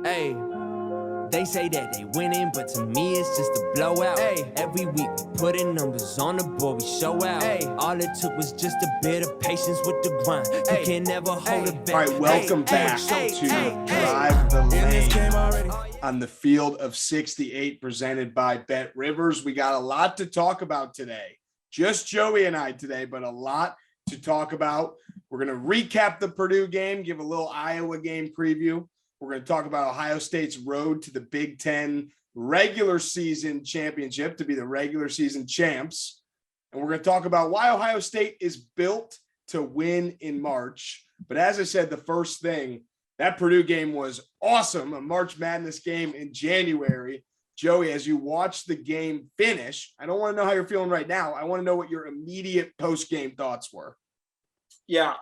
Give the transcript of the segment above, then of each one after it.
Hey, they say that they winning, but to me it's just a blowout. Hey, every week we putting numbers on the board, we show out. Hey, all it took was just a bit of patience with the grind. You can never hold it back. All right, welcome back to Drive the Lane on the field of 68, presented by Bet Rivers. We got a lot to talk about today. Just Joey and I today, but a lot to talk about. We're going to recap the Purdue game, give a little Iowa game preview. We're going to talk about Ohio State's road to the Big Ten regular season championship to be the regular season champs. And we're going to talk about why Ohio State is built to win in March. But as I said, the first thing, that Purdue game was awesome, a March Madness game in January. Joey, as you watch the game finish, I don't want to know how you're feeling right now. I want to know what your immediate post-game thoughts were. Yeah,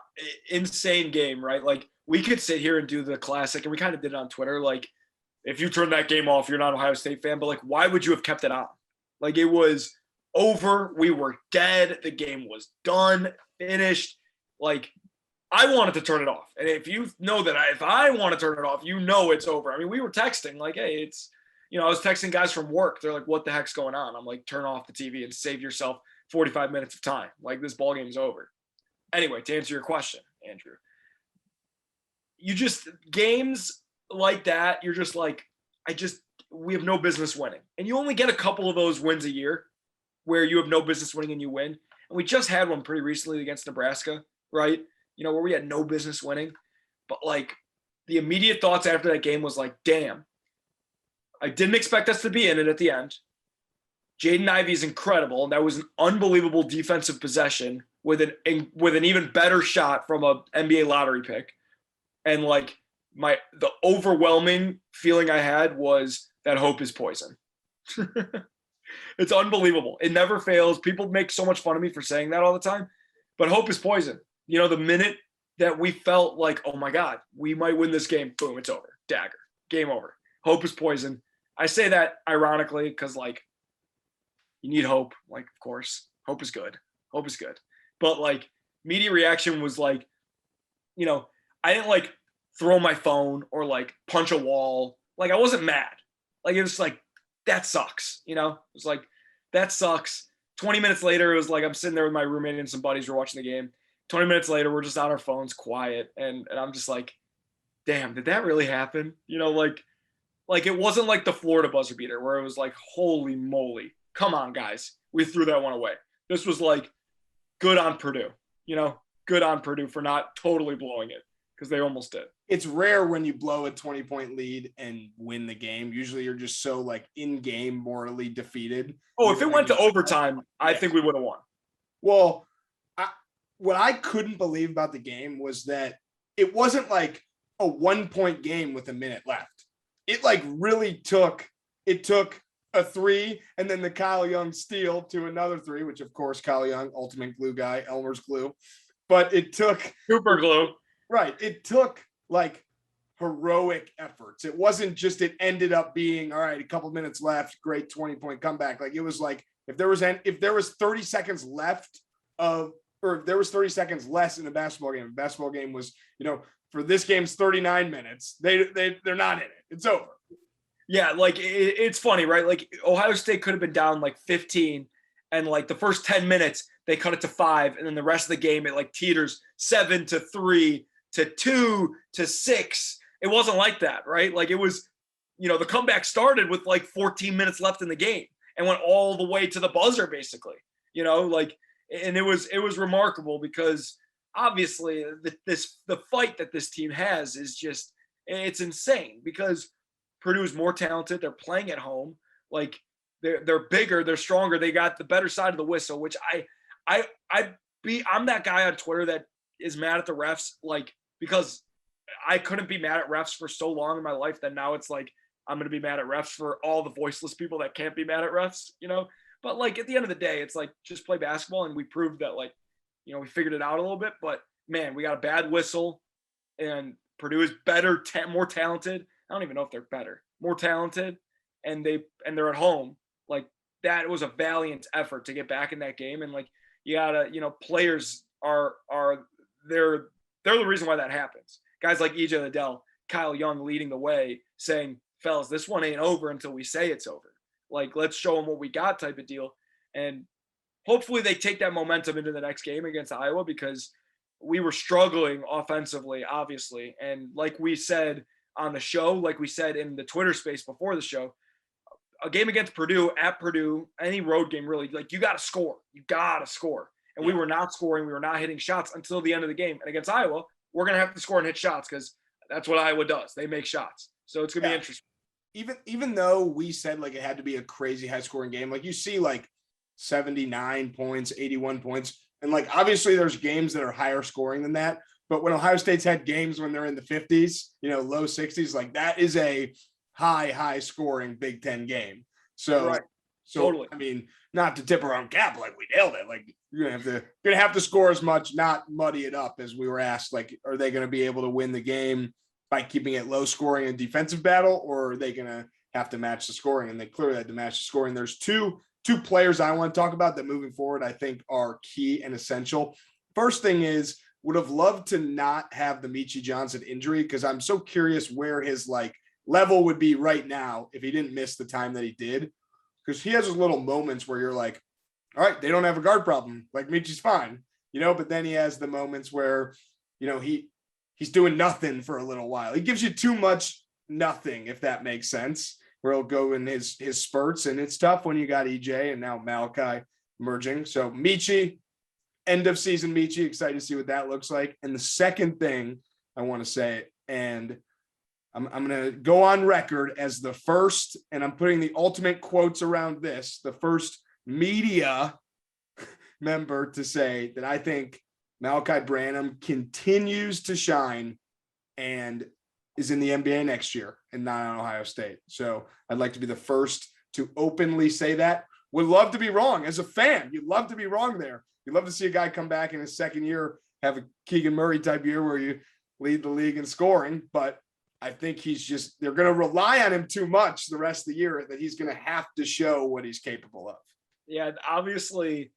insane game, right? Like, we could sit here and do the classic, and we kind of did it on Twitter. Like, if you turn that game off, you're not an Ohio State fan, but like, why would you have kept it on? Like, it was over. We were dead. The game was done, finished. Like, I wanted to turn it off. And if you know that if I want to turn it off, you know it's over. I mean, we were texting like, hey, it's, I was texting guys from work. They're like, what the heck's going on? I'm like, turn off the TV and save yourself 45 minutes of time. Like, this ball game's over. Anyway, to answer your question, Andrew, games like that, you're just like, we have no business winning. And you only get a couple of those wins a year where you have no business winning and you win. And we just had one pretty recently against Nebraska, right? Where we had no business winning. But like, the immediate thoughts after that game was like, damn, I didn't expect us to be in it at the end. Jaden Ivey is incredible. And that was an unbelievable defensive possession with an even better shot from a NBA lottery pick. And like, the overwhelming feeling I had was that hope is poison. It's unbelievable. It never fails. People make so much fun of me for saying that all the time, but hope is poison. The minute that we felt like, oh my God, we might win this game, boom, it's over. Dagger. Game over. Hope is poison. I say that ironically because, like, you need hope. Like, of course, hope is good. Hope is good. But, like, media reaction was like, I didn't, like, throw my phone or, like, punch a wall. Like, I wasn't mad. Like, it was like, that sucks, It was like, that sucks. 20 minutes later, it was like I'm sitting there with my roommate and some buddies. We're watching the game. 20 minutes later, we're just on our phones, quiet. And I'm just like, damn, did that really happen? Like it wasn't like the Florida buzzer beater where it was like, holy moly, come on, guys. We threw that one away. This was like, good on Purdue, good on Purdue for not totally blowing it because they almost did. It's rare when you blow a 20-point lead and win the game. Usually you're just so like in-game morally defeated. Oh, if it went to overtime, I think we would have won. Well, what I couldn't believe about the game was that it wasn't like a 1-point game with a minute left. It like really took a 3 and then the Kyle Young steal to another 3, which of course Kyle Young, ultimate glue guy, Elmer's glue. But it took super glue. Right. It took like heroic efforts. It wasn't just, it ended up being, all right, a couple minutes left, great 20-point comeback. Like, it was like, if there was 30 seconds left or if there was 30 seconds less in a basketball game was, for this game's 39 minutes, they're not in it. It's over. Yeah. Like, it's funny, right? Like, Ohio State could have been down like 15 and like the first 10 minutes, they cut it to 5. And then the rest of the game, it like teeters 7-3 to 2 to 6. It wasn't like that, right? Like, it was, the comeback started with like 14 minutes left in the game and went all the way to the buzzer, basically, and it was remarkable because obviously the fight that this team has is just, it's insane because Purdue is more talented. They're playing at home. Like, they're bigger, they're stronger. They got the better side of the whistle, which I'm that guy on Twitter that is mad at the refs, like, because I couldn't be mad at refs for so long in my life that now it's like, I'm going to be mad at refs for all the voiceless people that can't be mad at refs, But like, at the end of the day, it's like, just play basketball. And we proved that, like, we figured it out a little bit, but man, we got a bad whistle and Purdue is better, more talented. I don't even know if they're better, more talented. And they're at home. Like, that was a valiant effort to get back in that game. And like, you gotta, players are they're the reason why that happens. Guys like EJ Liddell, Kyle Young leading the way saying, fellas, this one ain't over until we say it's over. Like, let's show them what we got type of deal. And hopefully they take that momentum into the next game against Iowa, because we were struggling offensively, obviously. And like we said on the show, like we said in the Twitter space before the show, a game against Purdue, at Purdue, any road game really, like, you got to score. You got to score. And we were not scoring. We were not hitting shots until the end of the game. And against Iowa, we're going to have to score and hit shots because that's what Iowa does. They make shots. So it's going to be interesting. Even though we said like it had to be a crazy high scoring game, like you see like 79 points, 81 points. And like, obviously there's games that are higher scoring than that. But when Ohio State's had games when they're in the 50s, low 60s, like that is a high scoring Big Ten game. So, totally. I mean, not to tip our own cap, like we nailed it. Like you're gonna have to score as much, not muddy it up, as we were asked. Like, are they going to be able to win the game by keeping it low scoring and defensive battle, or are they going to have to match the scoring? And they clearly had to match the scoring. There's two players I want to talk about that moving forward I think are key and essential. First thing is, would have loved to not have the Ncaa Johnson injury, because I'm so curious where his like level would be right now if he didn't miss the time that he did. Because he has those little moments where you're like, all right, they don't have a guard problem. Like Michi's fine, but then he has the moments where, he's doing nothing for a little while. He gives you too much nothing, if that makes sense, where he'll go in his spurts. And it's tough when you got EJ and now Malachi emerging. So Ncaa, end of season Ncaa, excited to see what that looks like. And the second thing I want to say, and I'm going to go on record as the first, and I'm putting the ultimate quotes around this, the first media member to say that I think Malachi Branham continues to shine and is in the NBA next year and not on Ohio State. So I'd like to be the first to openly say that. Would love to be wrong as a fan. You'd love to be wrong there. You'd love to see a guy come back in his second year, have a Keegan Murray type year where you lead the league in scoring. But I think they're going to rely on him too much the rest of the year, that he's going to have to show what he's capable of. Yeah, obviously,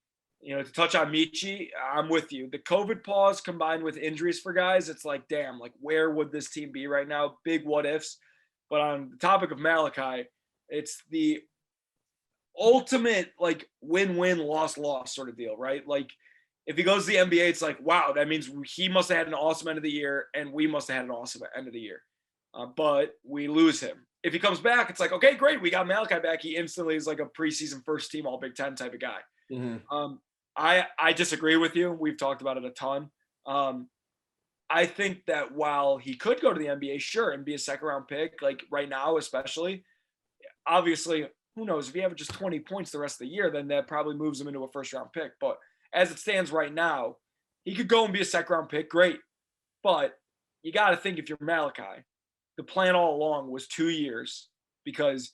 to touch on Ncaa, I'm with you. The COVID pause combined with injuries for guys, it's like, damn, like where would this team be right now? Big what ifs. But on the topic of Malachi, it's the ultimate like win-win, loss-loss sort of deal, right? Like if he goes to the NBA, it's like, wow, that means he must have had an awesome end of the year and we must have had an awesome end of the year. But we lose him. If he comes back, it's like, okay, great, we got Malachi back. He instantly is like a preseason first team All Big Ten type of guy. Mm-hmm. I disagree with you. We've talked about it a ton. I think that while he could go to the NBA, sure, and be a second round pick, like right now, especially, obviously, who knows, if he averages 20 points the rest of the year, then that probably moves him into a first round pick. But as it stands right now, he could go and be a second round pick. Great. But you got to think, if you're Malachi, the plan all along was 2 years, because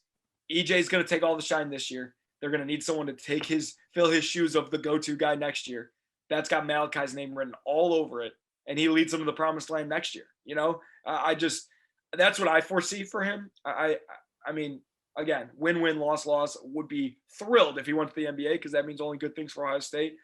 EJ is going to take all the shine this year. They're going to need someone to fill his shoes of the go-to guy next year. That's got Malachi's name written all over it, and he leads them to the promised land next year. That's what I foresee for him. I mean, again, win-win, loss-loss. Would be thrilled if he went to the NBA, because that means only good things for Ohio State.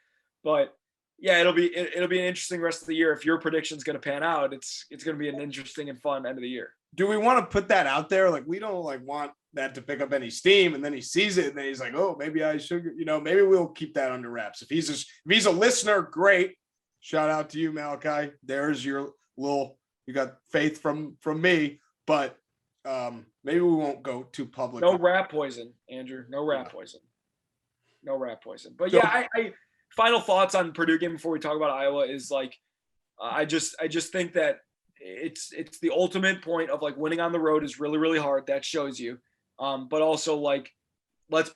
But yeah, it'll be an interesting rest of the year. If your prediction's going to pan out, it's going to be an interesting and fun end of the year. Do we want to put that out there? Like, we don't want that to pick up any steam, and then he sees it and then he's like, oh, maybe I should, maybe we'll keep that under wraps. If he's a listener, great. Shout out to you, Malachi. There's your you got faith from me, but maybe we won't go too public. No rat poison, Andrew. No rat poison. No rat poison. But yeah, I final thoughts on Purdue game before we talk about Iowa is like, I just think that it's the ultimate point of like winning on the road is really, really hard. That shows you. But also like, let's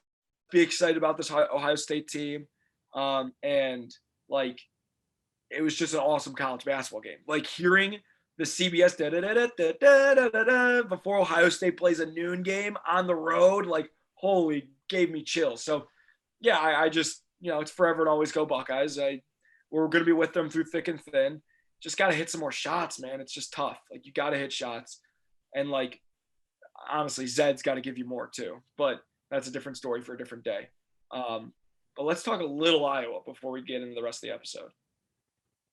be excited about this Ohio State team. And like, it was just an awesome college basketball game. Like hearing the CBS before Ohio State plays a noon game on the road, like holy, gave me chills. So yeah, I just, it's forever and always go Buckeyes. We're going to be with them through thick and thin. Just got to hit some more shots, man. It's just tough. Like you got to hit shots. And like, honestly, Zed's got to give you more too, but that's a different story for a different day. But let's talk a little Iowa before we get into the rest of the episode.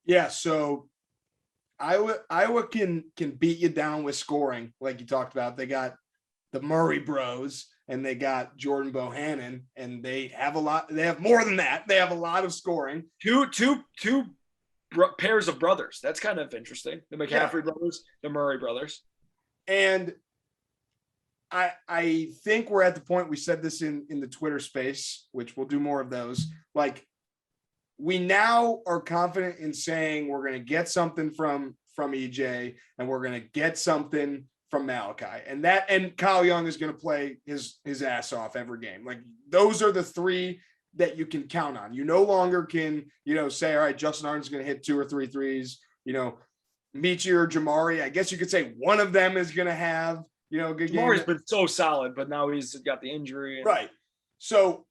Yeah. So Iowa can beat you down with scoring, like you talked about. They got the Murray Bros and they got Jordan Bohannon, and they have a lot. They have more than that. They have a lot of scoring. Two pairs of brothers. That's kind of interesting. The McCaffrey brothers, the Murray brothers. And I think we're at the point, we said this in the Twitter space, which we'll do more of those. Like, we now are confident in saying we're going to get something from EJ and we're going to get something from Malachi, and Kyle Young is going to play his ass off every game. Like, those are the three that you can count on. You no longer can, say, all right, Justin Arden's going to hit 2 or 3 threes, Ncaa or Jamari. I guess you could say one of them is going to have, a good game. Jamari's been so solid, but now he's got the injury. Right. So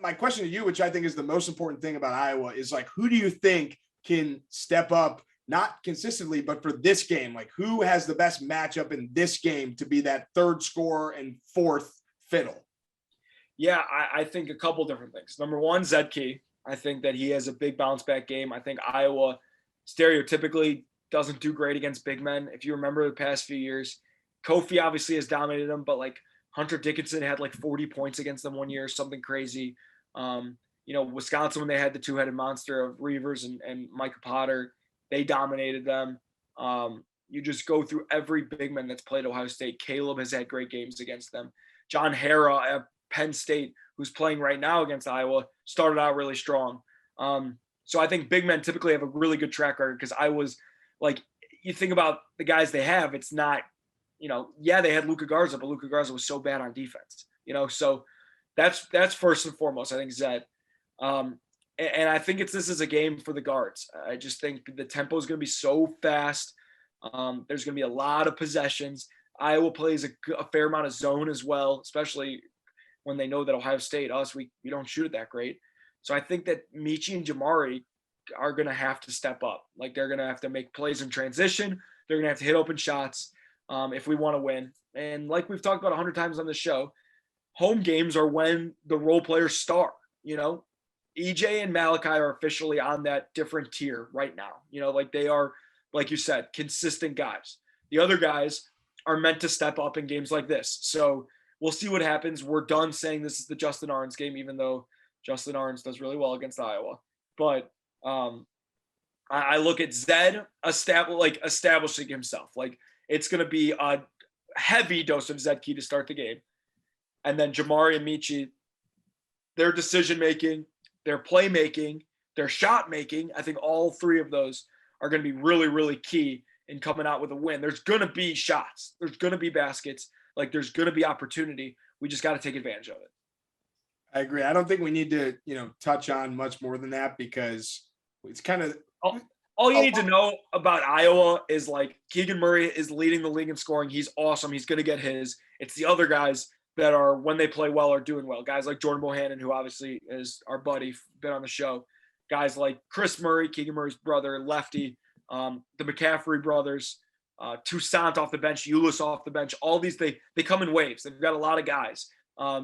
my question to you, which I think is the most important thing about Iowa, is like, who do you think can step up, not consistently, but for this game? Like, who has the best matchup in this game to be that third scorer and fourth fiddle? Yeah, I think a couple different things. Number one, Ncaa. I think that he has a big bounce back game. I think Iowa stereotypically doesn't do great against big men. If you remember the past few years, Kofi obviously has dominated them, but like Hunter Dickinson had like 40 points against them one year, something crazy. Wisconsin, when they had the two-headed monster of Reavers and Micah Potter, they dominated them. You just go through every big man that's played Ohio State. Caleb has had great games against them. John Harrah at Penn State, who's playing right now against Iowa, started out really strong. So I think big men typically have a really good track record, because Iowa's, like, you think about the guys they have, it's not, they had Luka Garza, but Luka Garza was so bad on defense, so that's first and foremost. I think Zed. And I think this is a game for the guards. I just think the tempo is going to be so fast. There's going to be a lot of possessions. Iowa plays a fair amount of zone as well, especially when they know that Ohio State, we don't shoot it that great. So I think that Ncaa and Jamari are going to have to step up. Like, they're going to have to make plays in transition. They're going to have to hit open shots if we want to win. And like we've talked about 100 times on the show, home games are when the role players star. EJ and Malachi are officially on that different tier right now. Like, they are, like you said, consistent guys. The other guys are meant to step up in games like this. So we'll see what happens. We're done saying this is the Justin Arns game, even though Justin Arns does really well against Iowa. But I look at Zed establishing himself. Like, it's going to be a heavy dose of Zed Key to start the game. And then Jamari and Ncaa, their decision-making, their playmaking, their shot-making, I think all three of those are going to be really, really key in coming out with a win. There's going to be shots. There's going to be baskets. Like, there's going to be opportunity. We just got to take advantage of it. I agree. I don't think we need to, touch on much more than that, because it's kind of all you need to know about Iowa is, like, Keegan Murray is leading the league in scoring. He's awesome. He's going to get his. It's the other guys that are, when they play well, are doing well. Guys like Jordan Bohannon, who obviously is our buddy, been on the show. Guys like Chris Murray, Keegan Murray's brother, lefty, the McCaffrey brothers, Toussaint off the bench, Ulis off the bench. All these, they come in waves. They've got a lot of guys.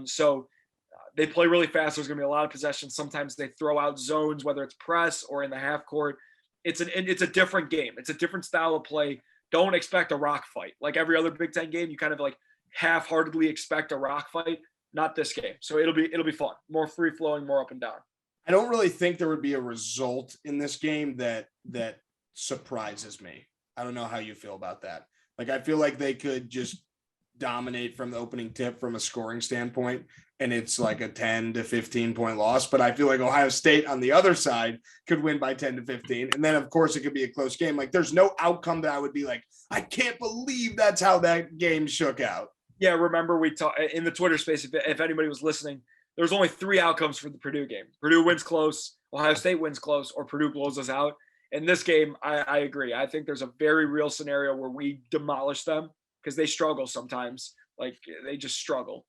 So they play really fast. There's going to be a lot of possessions. Sometimes they throw out zones, whether it's press or in the half court. It's a different game. It's a different style of play. Don't expect a rock fight. Like every other Big Ten game, you kind of like half-heartedly expect a rock fight. Not this game. So it'll be fun. More free-flowing, more up and down. I don't really think there would be a result in this game that surprises me. I don't know how you feel about that. Like, I feel like they could just dominate from the opening tip from a scoring standpoint, and it's like a 10 to 15 point loss. But I feel like Ohio State on the other side could win by 10 to 15. And then, of course, it could be a close game. Like, there's no outcome that I would be like, I can't believe that's how that game shook out. Yeah, remember we talked in the Twitter space, if anybody was listening, there was only 3 outcomes for the Purdue game. Purdue wins close, Ohio State wins close, or Purdue blows us out. In this game, I agree. I think there's a very real scenario where we demolish them, because they struggle sometimes. Like, they just struggle.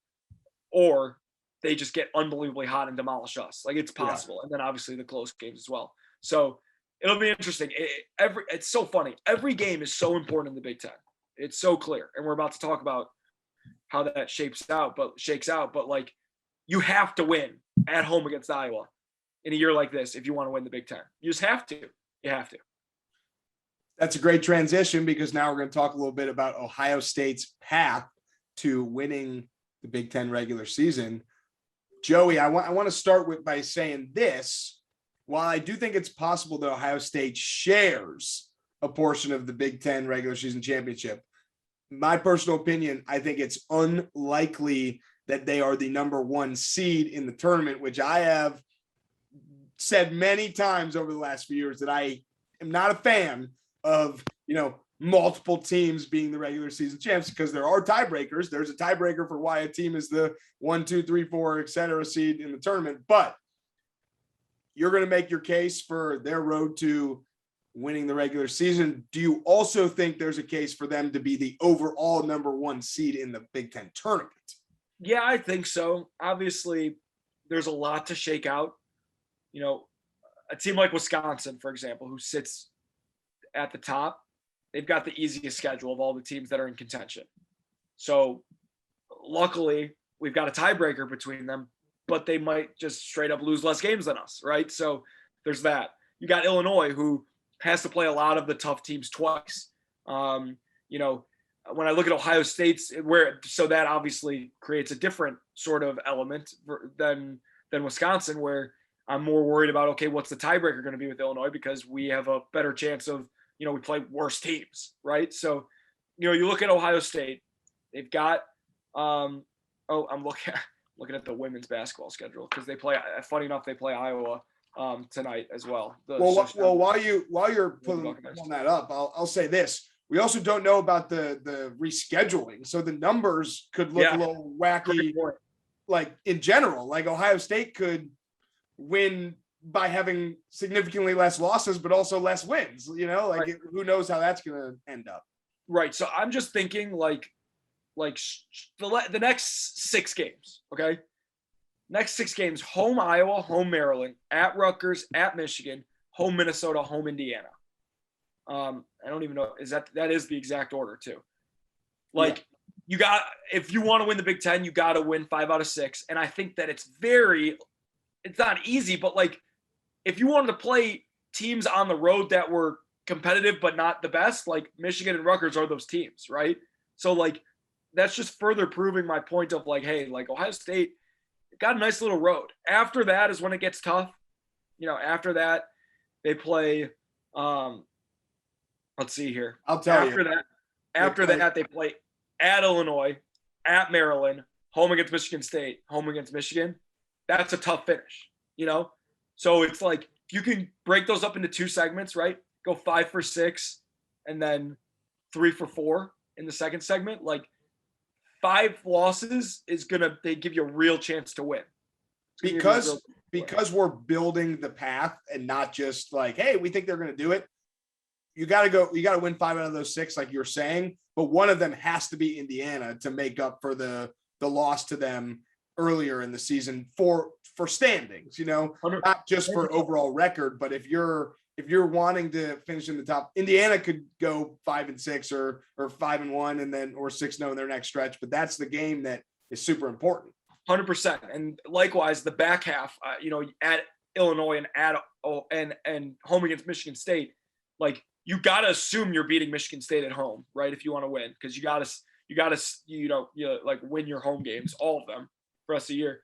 Or they just get unbelievably hot and demolish us. Like, it's possible. Yeah. And then obviously the close games as well. So it'll be interesting. It's so funny. Every game is so important in the Big Ten. It's so clear. And we're about to talk about how that shakes out. But like, you have to win at home against Iowa in a year like this if you want to win the Big Ten. You just have to. You have to. That's a great transition because now we're going to talk a little bit about Ohio State's path to winning the Big Ten regular season. Joey, I want to start by saying this. While I do think it's possible that Ohio State shares a portion of the Big Ten regular season championship, my personal opinion, I think it's unlikely that they are the number one seed in the tournament, which I have said many times over the last few years that I am not a fan of, multiple teams being the regular season champs, because there are tiebreakers. There's a tiebreaker for why a team is the 1, 2, 3, 4, et cetera seed in the tournament. But you're going to make your case for their road to winning the regular season. Do you also think there's a case for them to be the overall number one seed in the Big Ten tournament? Yeah, I think so. Obviously, there's a lot to shake out. A team like Wisconsin, for example, who sits at the top, they've got the easiest schedule of all the teams that are in contention. So luckily, we've got a tiebreaker between them, but they might just straight up lose less games than us, right? So there's that. You got Illinois, who has to play a lot of the tough teams twice. When I look at Ohio State's, so that obviously creates a different sort of element than Wisconsin, where I'm more worried about, okay, what's the tiebreaker going to be with Illinois, because we have a better chance of, we play worse teams, right? So, you look at Ohio State, they've got, I'm looking at the women's basketball schedule, because they play, funny enough, they play Iowa tonight as well. While you're pulling that up, I'll say this. We also don't know about the rescheduling. So the numbers could look a little wacky, like in general, like Ohio State could win by having significantly less losses, but also less wins, who knows how that's going to end up. Right. So I'm just thinking like the next 6 games. Okay. Next 6 games: home Iowa, home Maryland, at Rutgers, at Michigan, home Minnesota, home Indiana. I don't even know, that is the exact order too. You got, if you want to win the Big Ten, you got to win 5 out of 6. And I think that it's not easy, but if you wanted to play teams on the road that were competitive but not the best, like Michigan and Rutgers are those teams, right? So that's just further proving my point of hey, Ohio State got a nice little road. After that is when it gets tough. After that they play let's see here. I'll tell you. After that they play at Illinois, at Maryland, home against Michigan State, home against Michigan. That's a tough finish, So it's you can break those up into 2 segments, right? Go 5 for 6 and then 3 for 4 in the second segment. 5 losses they give you a real chance to win. Because we're building the path and not just hey, we think they're going to do it. You got to win 5 out of those 6, like you're saying, but one of them has to be Indiana to make up for the loss to them earlier in the season for standings, not just for overall record, but if you're wanting to finish in the top, Indiana could go 5-6 or 5-1 and then, or 6-0 in their next stretch. But that's the game that is super important. 100%. And likewise, the back half, at Illinois and home against Michigan State, you got to assume you're beating Michigan State at home, right? If you want to win, because you got to win your home games, all of them, for the rest of the year.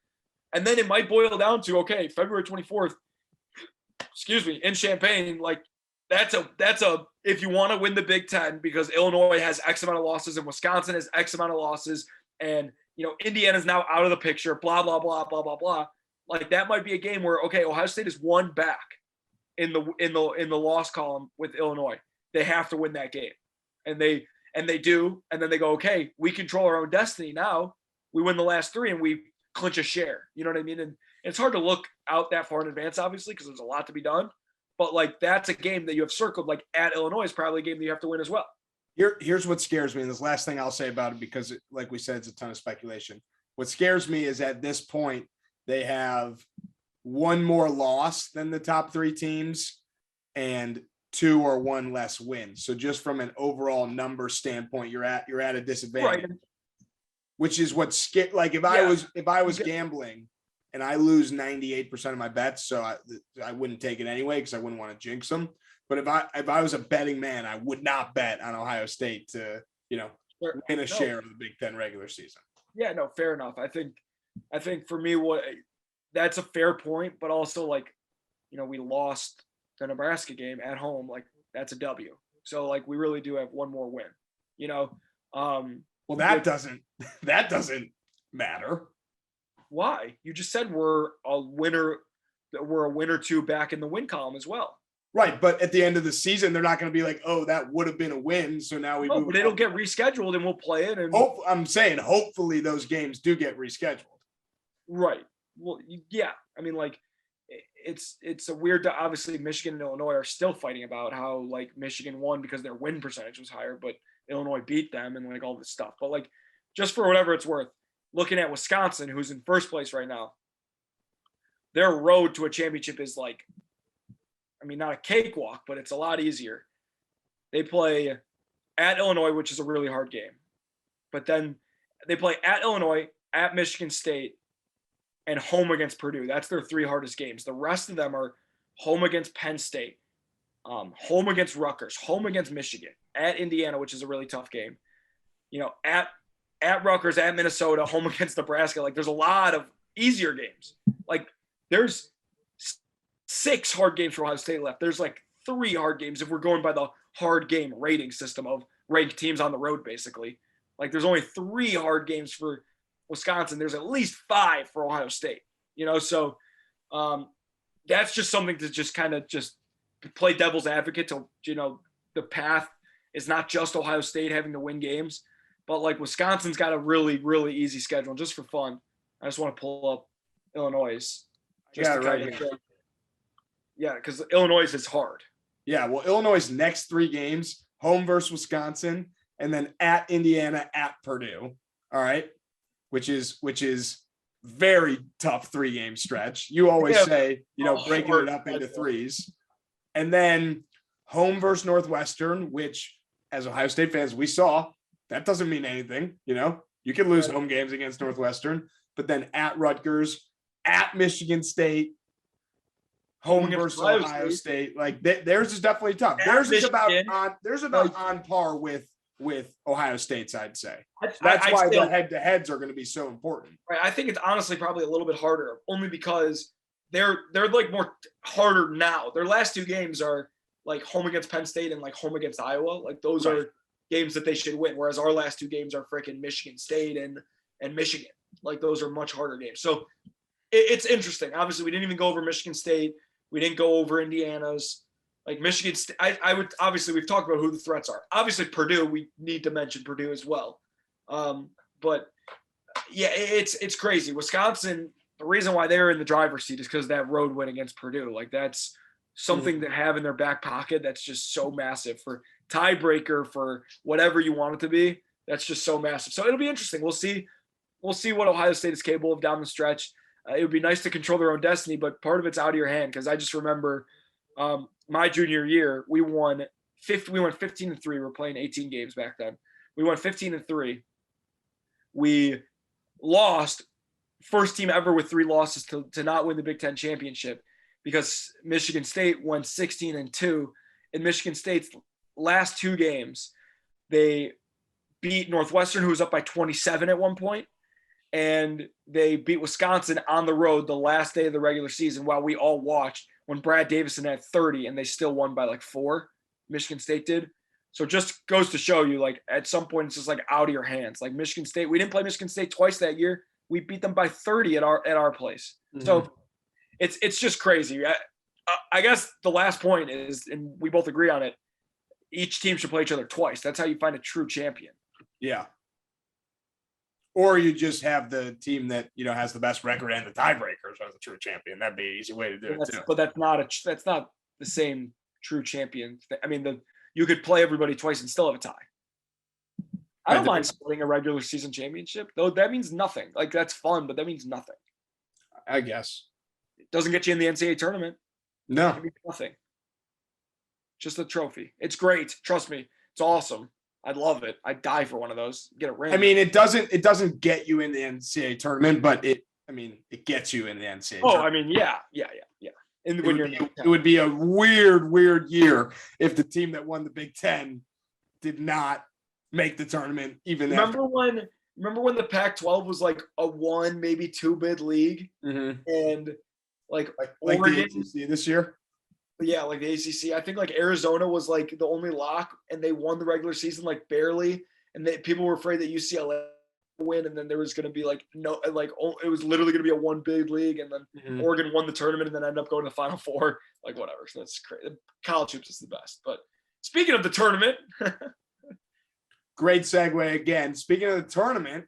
And then it might boil down to, okay, February 24th, in Champaign, that's a if you want to win the Big Ten, because Illinois has X amount of losses and Wisconsin has X amount of losses, and Indiana's now out of the picture, blah blah blah blah blah blah. That might be a game where, okay, Ohio State is 1 back in the loss column with Illinois. They have to win that game, and they do, and then they go, okay, we control our own destiny now. We win the last 3 and we clinch a share. You know what I mean? And it's hard to look out that far in advance, obviously, because there's a lot to be done. But that's a game that you have circled. At Illinois is probably a game that you have to win as well. Here's what scares me, and this last thing I'll say about it, because like we said, it's a ton of speculation. What scares me is at this point they have 1 more loss than the top 3 teams and 2 or 1 less wins. So just from an overall number standpoint, you're at a disadvantage. Right. Which is what's scary. If I was gambling and I lose 98% of my bets, so I wouldn't take it anyway because I wouldn't want to jinx them. But if I was a betting man, I would not bet on Ohio State to, win a share of the Big Ten regular season. Yeah, no, fair enough. I think for me, that's a fair point, but also like, we lost the Nebraska game at home. Like that's a W. So like we really do have one more win. Well, that doesn't matter. Why? You just said we're a winner. We're a win or two back in the win column as well. Right, but at the end of the season, they're not going to be like, "Oh, that would have been a win." So now we move. But it'll get rescheduled, and we'll play it. And I'm saying, hopefully, those games do get rescheduled. Right. Well, yeah. I mean, like, it's a weird. Obviously, Michigan and Illinois are still fighting about how like Michigan won because their win percentage was higher, but Illinois beat them and like all this stuff. But like, just for whatever it's worth, looking at Wisconsin, who's in first place right now, their road to a championship is like, I mean, not a cakewalk, but it's a lot easier. They play at Illinois, which is a really hard game. But then they play at Illinois, at Michigan State, and home against Purdue. That's their three hardest games. The rest of them are home against Penn State, home against Rutgers, home against Michigan, at Indiana, which is a really tough game. At Rutgers, at Minnesota, home against Nebraska. Like, there's a lot of easier games. Like, there's 6 hard games for Ohio State left. There's like 3 hard games if we're going by the hard game rating system of ranked teams on the road, basically. Like, there's only 3 hard games for Wisconsin. There's at least 5 for Ohio State, so that's just something to just kind of just play devil's advocate to, the path is not just Ohio State having to win games, but like Wisconsin's got a really, really easy schedule. And just for fun, I just want to pull up Illinois. Yeah, because Illinois is hard. Yeah, well, Illinois' next 3 games, home versus Wisconsin, and then at Indiana, at Purdue. All right, which is very tough 3-game stretch. You always say, breaking it up into 3s, and then home versus Northwestern, which as Ohio State fans we saw that doesn't mean anything. You can lose home games against Northwestern, but then at Rutgers, at Michigan State. Home versus Ohio State. Like theirs is definitely tough. Theirs is about on par with Ohio State's, I'd say. That's why the head-to-heads are going to be so important. Right. I think it's honestly probably a little bit harder, only because they're like more harder now. Their last 2 games are like home against Penn State and like home against Iowa. Like those are games that they should win. Whereas our last 2 games are freaking Michigan State and Michigan. Like those are much harder games. So it's interesting. Obviously, we didn't even go over Michigan State. We didn't go over Indiana's. Like Michigan State, I would obviously, we've talked about who the threats are. Obviously, Purdue, we need to mention Purdue as well. But yeah, it's crazy. Wisconsin, the reason why they're in the driver's seat is because that road win against Purdue. Like that's something to have in their back pocket. That's just so massive for tiebreaker, for whatever you want it to be. That's just so massive. So it'll be interesting. We'll see what Ohio State is capable of down the stretch. It would be nice to control their own destiny, but part of it's out of your hand. Because I just remember my junior year, we went 15-3. We were playing 18 games back then. We won 15-3. We lost, first team ever with 3 losses to not win the Big Ten championship, because Michigan State won 16-2. In Michigan State's last 2 games, they beat Northwestern, who was up by 27 at one point. And they beat Wisconsin on the road the last day of the regular season, while we all watched when Brad Davison had 30 and they still won by like 4. Michigan State did. So it just goes to show you, like, at some point it's just like out of your hands. Like Michigan State, we didn't play Michigan State twice that year. We beat them by 30 at our place. Mm-hmm. So it's just crazy. I guess the last point is, and we both agree on it, each team should play each other twice. That's how you find a true champion. Yeah. Or you just have the team that, has the best record and the tiebreakers as a true champion. That'd be an easy way to do it too. But that's not the same true champion. I mean, you could play everybody twice and still have a tie. I don't mind splitting a regular season championship, though. That means nothing. Like, that's fun, but that means nothing. I guess. It doesn't get you in the NCAA tournament. No. It means nothing. Just a trophy. It's great. Trust me. It's awesome. I'd love it. I'd die for one of those. Get a ring. I mean, it doesn't get you in the NCAA tournament, but it gets you in the NCAA tournament. I mean, yeah. And when you're in the Big Ten. It would be a weird year if the team that won the Big Ten did not make the tournament. Even remember when the Pac-12 was like a 1, maybe 2 bid league, and like Oregon, the ACC this year. Yeah, like the ACC. I think like Arizona was like the only lock, and they won the regular season like barely, and people were afraid that UCLA would win, and then there was going to be like no, like it was literally going to be a 1 bid league, and then Oregon won the tournament, and then ended up going to the Final Four. Like whatever. So that's crazy. College hoops is the best. But speaking of the tournament. Great segue again. Speaking of the tournament,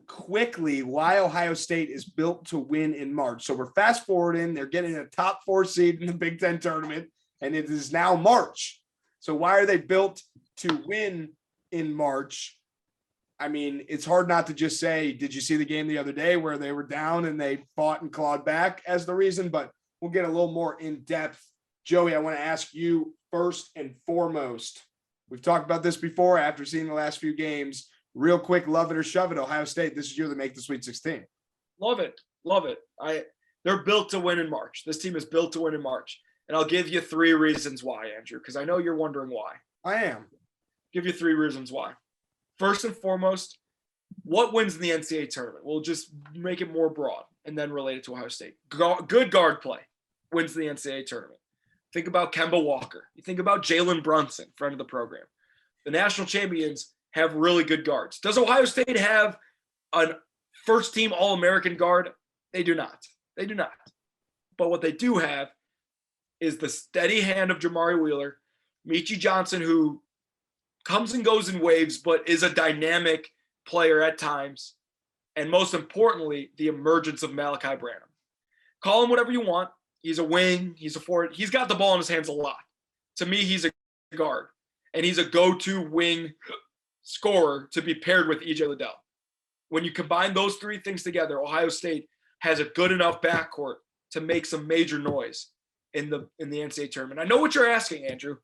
quickly, why Ohio State is built to win in March. So we're fast forwarding. They're getting a top 4 seed in the Big Ten tournament, and it is now March. So why are they built to win in March? I mean, it's hard not to just say, did you see the game the other day where they were down and they fought and clawed back as the reason? But we'll get a little more in depth. Joey, I want to ask you first and foremost. We've talked about this before after seeing the last few games. Real quick, love it or shove it, Ohio State. This is year to make the Sweet 16. Love it. They're built to win in March. This team is built to win in March. And I'll give you 3 reasons why, Andrew, because I know you're wondering why. I am. Give you 3 reasons why. First and foremost, what wins in the Ncaa tournament? We'll just make it more broad and then relate it to Ohio State. Good guard play wins the Ncaa tournament. Think about Kemba Walker. You think about Jalen Brunson, friend of the program. The national champions have really good guards. Does Ohio State have a first-team All-American guard? They do not. They do not. But what they do have is the steady hand of Jamari Wheeler, Michi Johnson, who comes and goes in waves, but is a dynamic player at times. And most importantly, the emergence of Malachi Branham. Call him whatever you want. He's a wing. He's a forward. He's got the ball in his hands a lot. To me, he's a guard. And he's a go-to wing scorer to be paired with E.J. Liddell. When you combine those 3 things together, Ohio State has a good enough backcourt to make some major noise in the NCAA tournament. I know what you're asking, Andrew.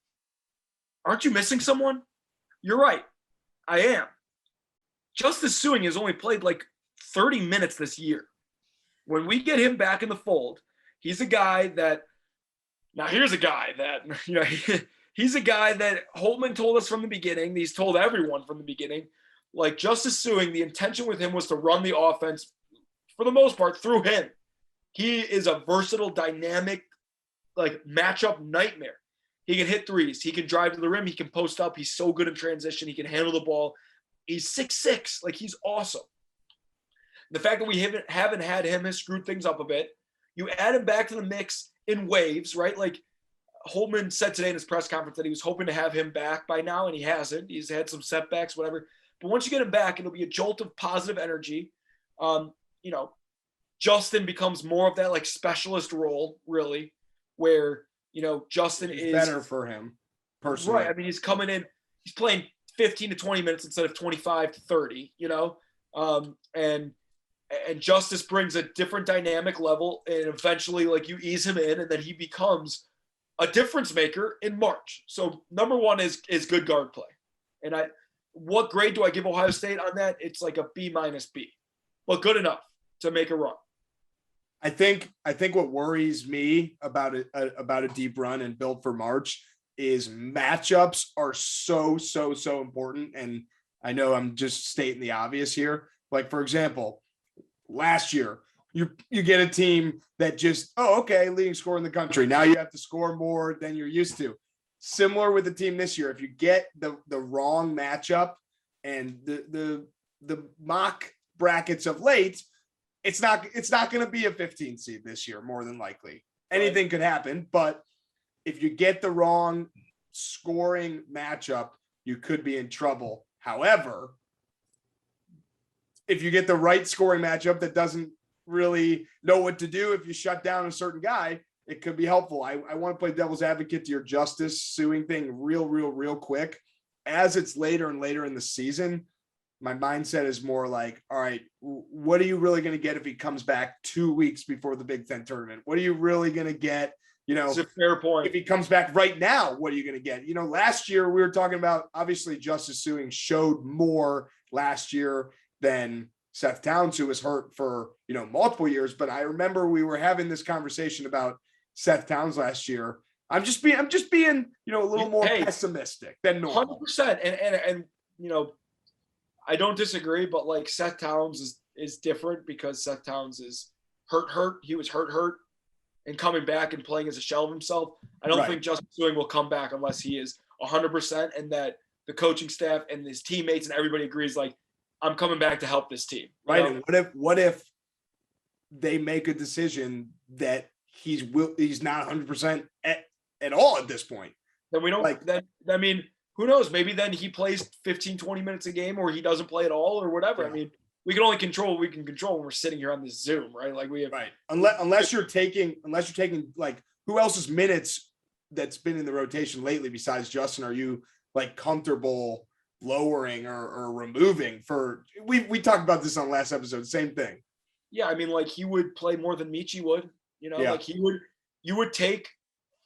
Aren't you missing someone? You're right. I am. Justice Suing has only played like 30 minutes this year. When we get him back in the fold, he's a guy that – now here's a guy that, you know, he's a guy that Holtman told us from the beginning. He's told everyone from the beginning. Like Justice Suing, the intention with him was to run the offense, for the most part, through him. He is a versatile, dynamic, like matchup nightmare. He can hit threes. He can drive to the rim. He can post up. He's so good in transition. He can handle the ball. He's 6'6". Like, he's awesome. The fact that we haven't had him has screwed things up a bit. You add him back to the mix in waves, right? Like Holtman said today in his press conference that he was hoping to have him back by now, and he hasn't. He's had some setbacks, whatever. But once you get him back, it'll be a jolt of positive energy. You know, Justin becomes more of that like specialist role, really, where, you know, Justin is better for him personally. Right. I mean, he's coming in, he's playing 15 to 20 minutes instead of 25 to 30, you know, and Justice brings a different dynamic level, and eventually like you ease him in and then he becomes a difference maker in March. So number one is good guard play. And what grade do I give Ohio State on that? It's like a B-, but good enough to make a run. I think what worries me about a deep run and build for March is matchups are so important. And I know I'm just stating the obvious here. Like, for example, last year, you get a team that just, leading scorer in the country. Now you have to score more than you're used to. Similar with the team this year. If you get the wrong matchup and the mock brackets of late, it's not going to be a 15 seed this year, more than likely. Anything could happen, but if you get the wrong scoring matchup, you could be in trouble. However, if you get the right scoring matchup that doesn't really know what to do, if you shut down a certain guy, it could be helpful. I want to play devil's advocate to your Justice Suing thing real quick. As it's later and later in the season, my mindset is more like, all right, what are you really going to get if he comes back 2 weeks before the Big Ten tournament? What are you really going to get? You know, it's a fair point. If he comes back right now, what are you going to get? You know, last year we were talking about, obviously Justice Suing showed more last year than Seth Towns, who was hurt for, multiple years. But I remember we were having this conversation about Seth Towns last year. I'm just being, a little more pessimistic than normal. 100%. And I don't disagree, but like Seth Towns is different because Seth Towns is hurt. He was hurt and coming back and playing as a shell of himself. I don't think Justin Ewing will come back unless he is 100%, and that the coaching staff and his teammates and everybody agrees, like, I'm coming back to help this team. Right. And what if they make a decision that he's not 100% at all at this point? Then we don't who knows? Maybe then he plays 15, 20 minutes a game, or he doesn't play at all, or whatever. Yeah. I mean, we can only control what we can control when we're sitting here on this Zoom, right? Like we have unless you're taking like who else's minutes that's been in the rotation lately besides Justin are you like comfortable lowering or removing for we talked about this on last episode, same thing. Yeah, I mean, like he would play more than Ncaa would, like you would take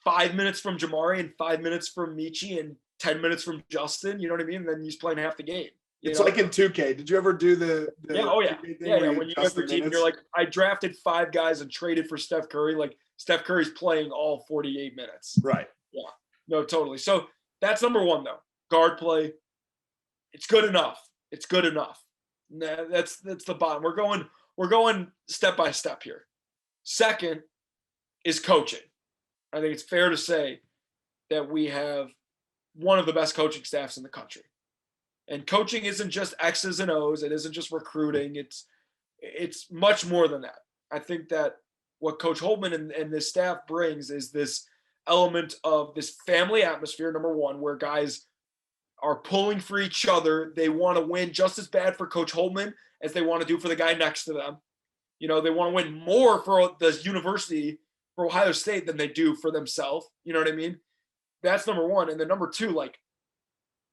5 minutes from Jamari and 5 minutes from Ncaa and 10 minutes from Justin, you know what I mean? And then he's playing half the game. It's like in 2K. Did you ever do the when you have your team, you're like, I drafted 5 guys and traded for Steph Curry. Like Steph Curry's playing all 48 minutes. Right. Yeah. No, totally. So that's number one though. Guard play. It's good enough. It's good enough. That's the bottom. We're going step by step here. Second is coaching. I think it's fair to say that we have one of the best coaching staffs in the country. And coaching isn't just X's and O's. It isn't just recruiting. It's much more than that. I think that what Coach Holtman and this staff brings is this element of this family atmosphere, number one, where guys are pulling for each other. They want to win just as bad for Coach Holtman as they want to do for the guy next to them. They want to win more for the university, for Ohio State, than they do for themselves. You know what I mean? That's number one. And then number two, like,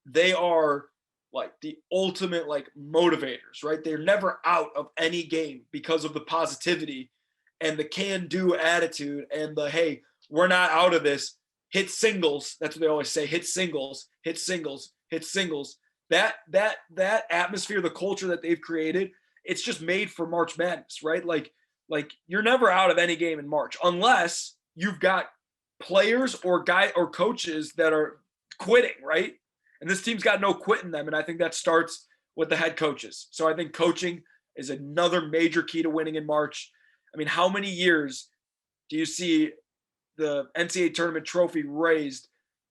they are like the ultimate like motivators, right? They're never out of any game because of the positivity and the can-do attitude and the, hey, we're not out of this. Hit singles. That's what they always say. Hit singles, hit singles, hit singles. That atmosphere, the culture that they've created, it's just made for March Madness, right? Like you're never out of any game in March unless you've got players or coaches that are quitting, right? And this team's got no quit in them. And I think that starts with the head coaches. So I think coaching is another major key to winning in March. I mean, how many years do you see the NCAA tournament trophy raised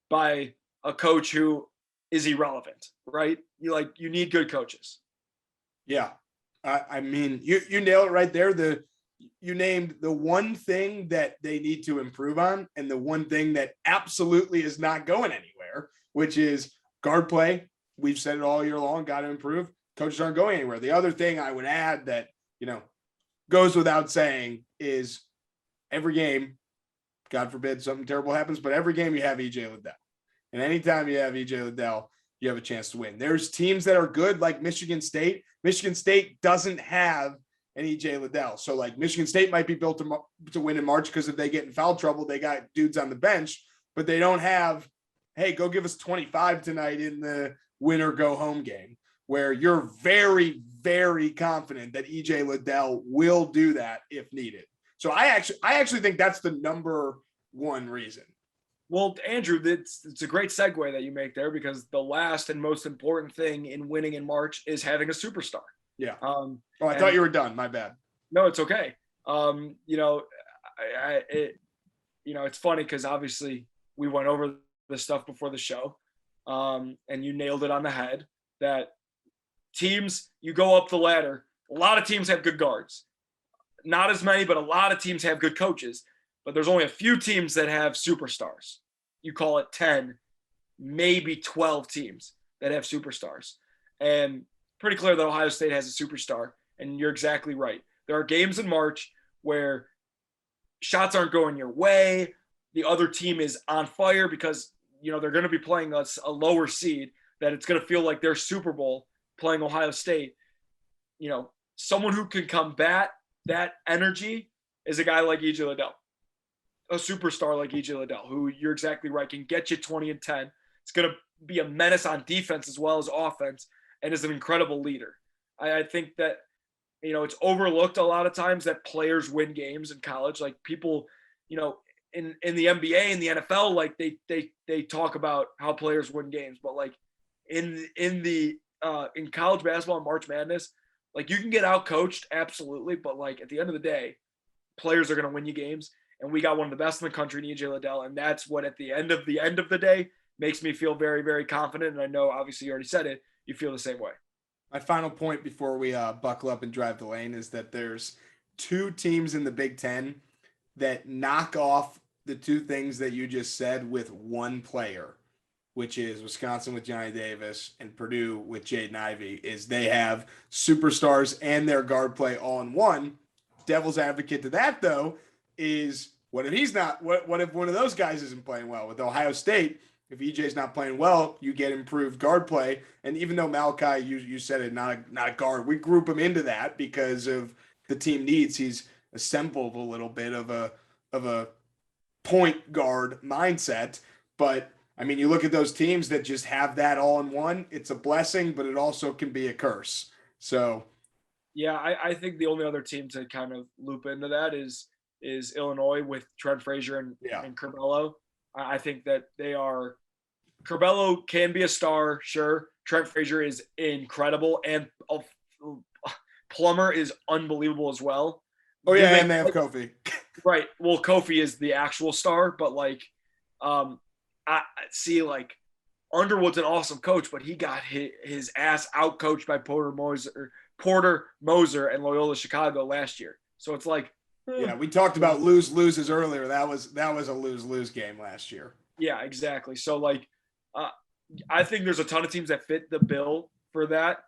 by a coach who is irrelevant, right? You need good coaches. Yeah. I mean, you nailed it right there. You named the one thing that they need to improve on and the one thing that absolutely is not going anywhere, which is guard play. We've said it all year long, got to improve. Coaches aren't going anywhere. The other thing I would add that, goes without saying is every game, God forbid something terrible happens, but every game you have EJ Liddell. And anytime you have EJ Liddell, you have a chance to win. There's teams that are good like Michigan State. Michigan State doesn't have an EJ Liddell. So like Michigan State might be built to win in March because if they get in foul trouble, they got dudes on the bench, but they don't have, hey, go give us 25 tonight in the win or go home game, where you're very, very confident that EJ Liddell will do that if needed. So I actually think that's the number one reason. Well, Andrew, it's a great segue that you make there, because the last and most important thing in winning in March is having a superstar. Yeah. I thought you were done. My bad. No, it's okay. It's funny because obviously we went over the stuff before the show, and you nailed it on the head that teams, you go up the ladder, a lot of teams have good guards. Not as many, but a lot of teams have good coaches. But there's only a few teams that have superstars. You call it 10, maybe 12 teams that have superstars. And pretty clear that Ohio State has a superstar. And you're exactly right. There are games in March where shots aren't going your way. The other team is on fire because, they're going to be playing a lower seed, that it's going to feel like their Super Bowl playing Ohio State. Someone who can combat that energy is a guy like EJ Liddell. A superstar like EJ Liddell, who you're exactly right, can get you 20 and 10. It's going to be a menace on defense as well as offense, and is an incredible leader. I think that it's overlooked a lot of times that players win games in college. Like people, in the NBA and the NFL, like they talk about how players win games, but like in college basketball and March Madness, like you can get out coached, absolutely, but like at the end of the day, players are going to win you games. And we got one of the best in the country, EJ Liddell, and that's what at the end of the day makes me feel very, very confident. And I know, obviously, you already said it. You feel the same way. My final point before we buckle up and drive the lane is that there's 2 teams in the Big Ten that knock off the 2 things that you just said with 1 player, which is Wisconsin with Johnny Davis and Purdue with Jaden Ivey, is they have superstars and their guard play all in one. Devil's advocate to that, though, is what if he's not? What if one of those guys isn't playing well? With Ohio State, if EJ's not playing well, you get improved guard play. And even though Malachi, you said it, not a guard, we group him into that because of the team needs. He's assembled a little bit of a point guard mindset. But I mean, you look at those teams that just have that all in one. It's a blessing, but it also can be a curse. So, yeah, I think the only other team to kind of loop into that is Illinois with Trent Frazier and Curbelo. I think that they are. Curbelo can be a star, sure. Trent Frazier is incredible, and Plummer is unbelievable as well. Oh yeah, and they have Kofi. Right. Well, Kofi is the actual star, but like, I see like Underwood's an awesome coach, but he got his ass out coached by Porter Moser and Loyola Chicago last year. So it's like, yeah, we talked about loses earlier. That was a lose game last year. Yeah, exactly. So like, I think there's a ton of teams that fit the bill for that.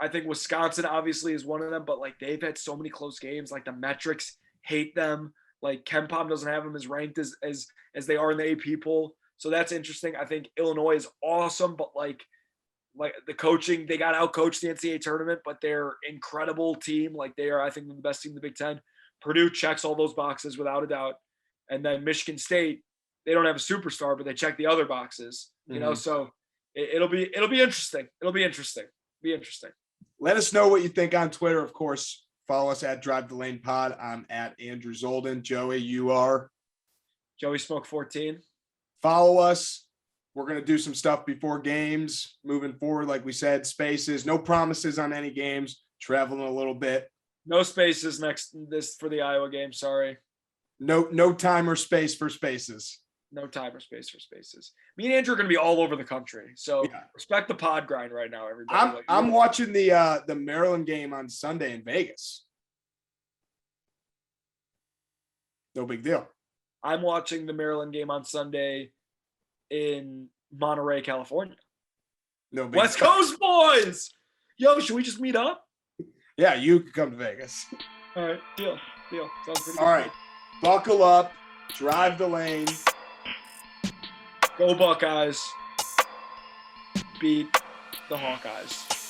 I think Wisconsin obviously is one of them, but like they've had so many close games. Like the metrics hate them. Like KenPom doesn't have them as ranked as they are in the AP poll. So that's interesting. I think Illinois is awesome, but like the coaching, they got out-coached the NCAA tournament, but they're incredible team. Like they are, I think, the best team in the Big Ten. Purdue checks all those boxes without a doubt. And then Michigan State, they don't have a superstar, but they check the other boxes, so it'll be interesting. It'll be interesting. Let us know what you think on Twitter. Of course, follow us at Drive the Lane Pod. I'm at Andrew Zolden. Joey, you are? Joey Smoke 14. Follow us. We're going to do some stuff before games moving forward. Like we said, spaces, no promises on any games, traveling a little bit. No spaces this for the Iowa game. Sorry. No time or space for spaces. No time or space for spaces. Me and Andrew are going to be all over the country. So respect the pod grind right now, everybody. I'm watching the Maryland game on Sunday in Vegas. No big deal. I'm watching the Maryland game on Sunday in Monterey, California. No big West deal. Coast boys. Yo, should we just meet up? Yeah, you can come to Vegas. All right, deal. Sounds pretty good. All right, buckle up, drive the lane. Go Buckeyes. Beat the Hawkeyes.